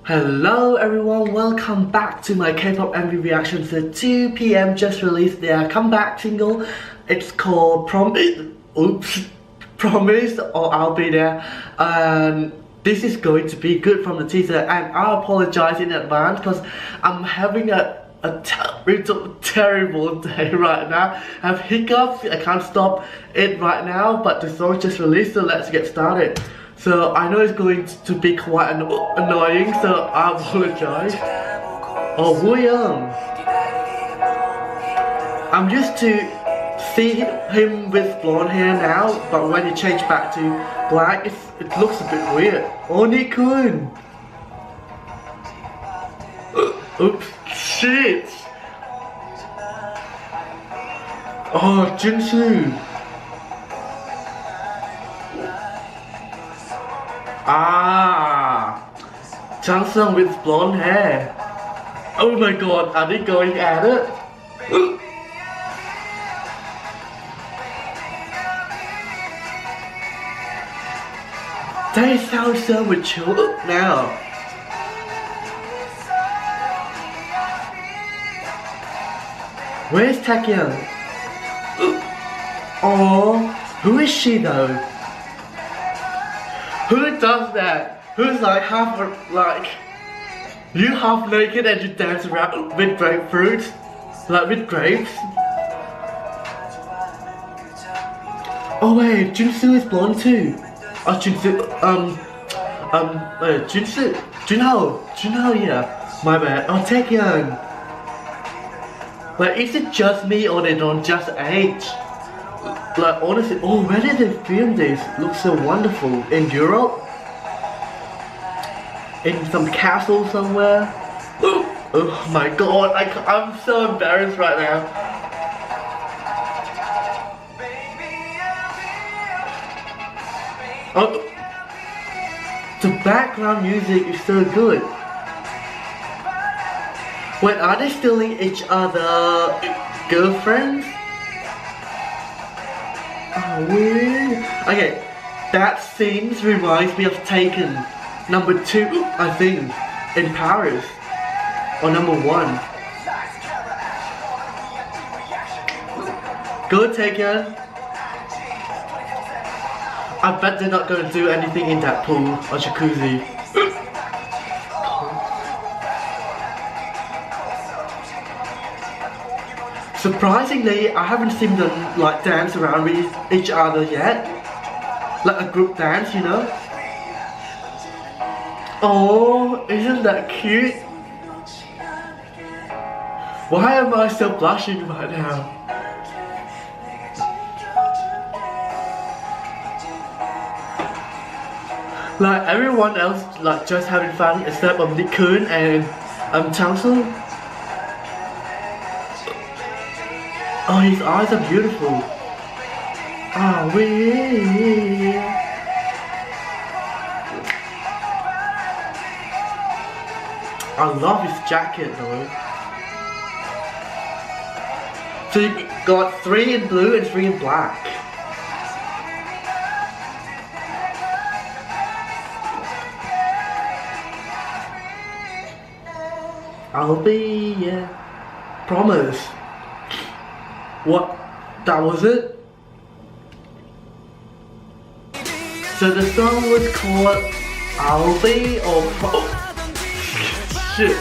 Hello everyone, welcome back to my K-pop MV reaction to 2 PM just released their comeback single. It's called Promise or I'll Be There. And this is going to be good from the teaser, and I apologize in advance because I'm having a terrible day right now. I have hiccups, I can't stop it right now, but the song just released, so let's get started. So I know it's going to be quite annoying, so I apologize. Oh, William! I'm used to see him with blonde hair now, but when you change back to black, it looks a bit weird. Oh, Nikun! Oops, shit! Oh, Jinsu! Ah, Changsung with blonde hair. Oh my god, are they going at it? They sound so mature now. Where's Taekyung? Oh, who is she though? Who does that? Who's like you half naked and you dance around with grapefruit? Like with grapes? Oh wait, Junsu is blonde too. Oh, Junho, yeah. My bad. Oh, Taekyung. Like, is it just me or they don't just age? Like, honestly, oh, where did they film this? Looks so wonderful. In Europe? In some castle somewhere? Oh my god, I'm so embarrassed right now. Oh, the background music is so good. Wait, are they stealing each other girlfriends? Oh, weird. Okay, that scene reminds me of Taken number 2, I think, in Paris, or number 1. Go Taken. I bet they're not gonna do anything in that pool or jacuzzi. Surprisingly, I haven't seen them like dance around with each other yet. Like a group dance, you know? Oh, isn't that cute? Why am I still blushing right now? Like everyone else like just having fun except Nikun and Changsung. Oh, his eyes are beautiful. Ah, we. I love his jacket though. So you got 3 in blue and 3 in black. I'll be, yeah. Promise. What? That was it? So the song was called I'll Be or Shit.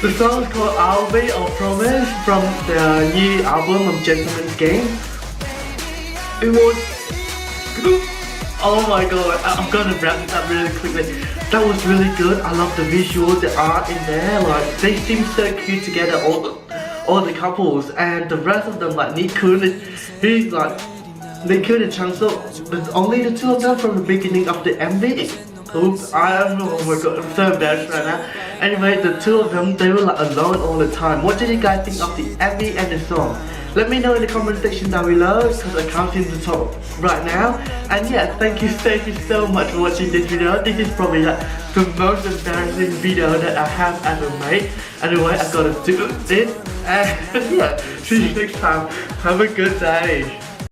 The song is called I'll Be or Promise from the new album of Gentleman's Game. It was... Oh my god, I'm gonna wrap it up really quickly. That was really good. I love the visual, the art in there. Like, they seem so cute together, all the couples, and the rest of them, like Nikun, he's like Nikun and Changsung. There's only the 2 of them from the beginning of the MV. Oops, oh my god, I'm so embarrassed right now. Anyway, the 2 of them, they were like alone all the time. What did you guys think of the MV and the song? Let me know in the comment section down below, because I can't seem to talk right now. And yeah, thank you so much for watching this video. This is probably like the most embarrassing video that I have ever made. Anyway, I gotta do this, and yeah, see you next time. Have a good day.